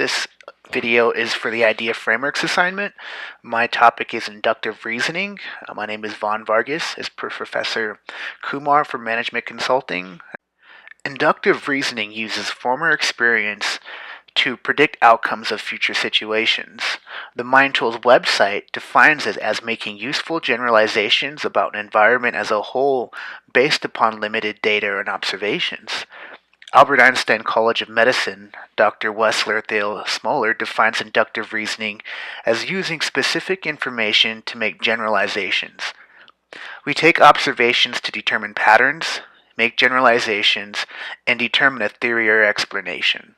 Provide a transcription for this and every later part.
This video is for the Idea Frameworks assignment. My topic is Inductive Reasoning. My name is Vaughn Vargas, is Professor Kumar for Management Consulting. Inductive reasoning uses former experience to predict outcomes of future situations. The MindTools website defines it as making useful generalizations about an environment as a whole based upon limited data and observations. Albert Einstein College of Medicine, Dr. Wessler Thiel Smoller defines inductive reasoning as using specific information to make generalizations. We take observations to determine patterns, make generalizations, and determine a theory or explanation.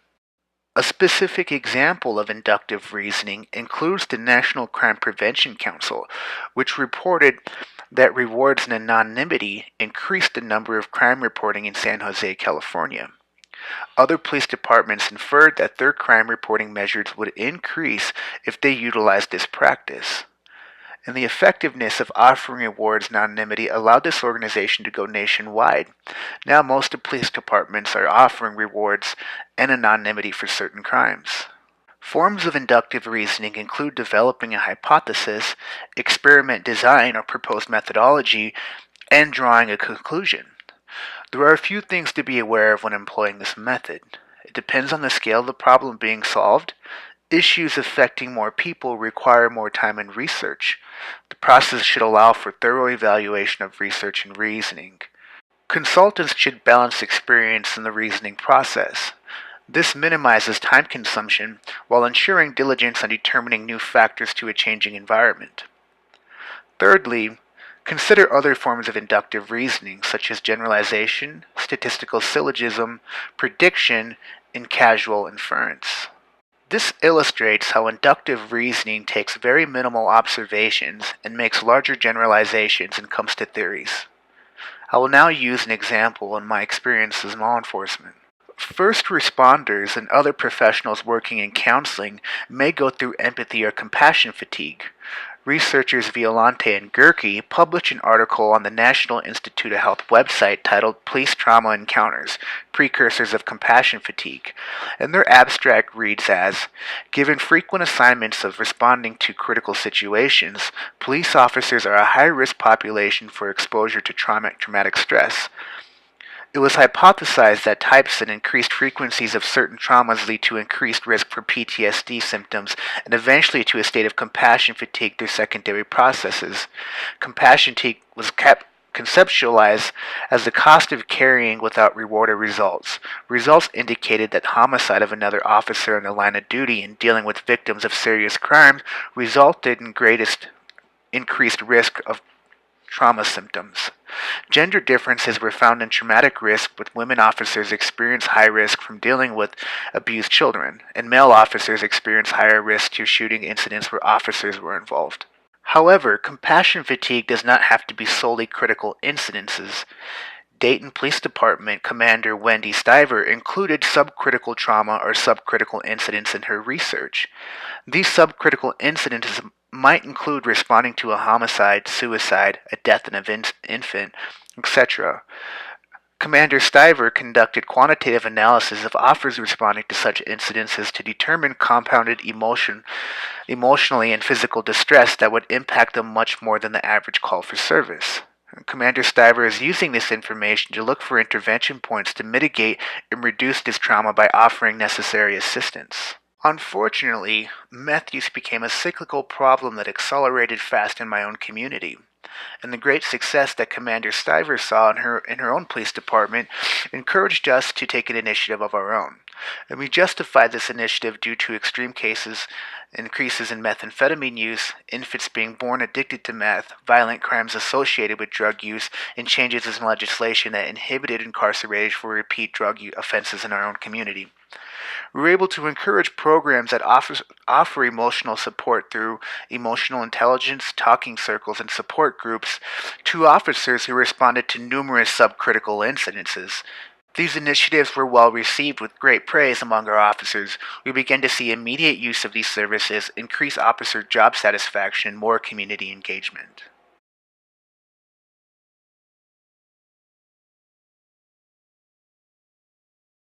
A specific example of inductive reasoning includes the National Crime Prevention Council, which reported that rewards and anonymity increased the number of crime reporting in San Jose, California. Other police departments inferred that their crime reporting measures would increase if they utilized this practice. And the effectiveness of offering rewards and anonymity allowed this organization to go nationwide. Now most of police departments are offering rewards and anonymity for certain crimes. Forms of inductive reasoning include developing a hypothesis, experiment design or proposed methodology, and drawing a conclusion. There are a few things to be aware of when employing this method. It depends on the scale of the problem being solved. Issues affecting more people require more time and research. The process should allow for thorough evaluation of research and reasoning. Consultants should balance experience in the reasoning process. This minimizes time consumption while ensuring diligence on determining new factors to a changing environment. Thirdly, consider other forms of inductive reasoning such as generalization, statistical syllogism, prediction, and causal inference. This illustrates how inductive reasoning takes very minimal observations and makes larger generalizations and comes to theories. I will now use an example in my experience as law enforcement. First responders and other professionals working in counseling may go through empathy or compassion fatigue. Researchers Violante and Gerke published an article on the National Institute of Health website titled Police Trauma Encounters, Precursors of Compassion Fatigue, and their abstract reads as, given frequent assignments of responding to critical situations, police officers are a high-risk population for exposure to traumatic stress. It was hypothesized that types and increased frequencies of certain traumas lead to increased risk for PTSD symptoms and eventually to a state of compassion fatigue through secondary processes. Compassion fatigue was conceptualized as the cost of carrying without reward or results. Results indicated that homicide of another officer in the line of duty in dealing with victims of serious crimes resulted in increased risk of trauma symptoms. Gender differences were found in traumatic risk, with women officers experience high risk from dealing with abused children, and male officers experience higher risk to shooting incidents where officers were involved. However, compassion fatigue does not have to be solely critical incidences. Dayton Police Department Commander Wendy Stiver included subcritical trauma or subcritical incidents in her research. These subcritical incidents might include responding to a homicide, suicide, a death of an infant, etc. Commander Stiver conducted quantitative analysis of officers responding to such incidences to determine compounded emotionally and physical distress that would impact them much more than the average call for service. Commander Stiver is using this information to look for intervention points to mitigate and reduce this trauma by offering necessary assistance. Unfortunately, meth use became a cyclical problem that accelerated fast in my own community, and the great success that Commander Stiver saw in her own police department encouraged us to take an initiative of our own. And we justified this initiative due to extreme cases, increases in methamphetamine use, infants being born addicted to meth, violent crimes associated with drug use, and changes in legislation that inhibited incarceration for repeat drug offenses in our own community. We were able to encourage programs that offer emotional support through emotional intelligence, talking circles, and support groups to officers who responded to numerous subcritical incidences. These initiatives were well received with great praise among our officers. We began to see immediate use of these services, increase officer job satisfaction, and more community engagement.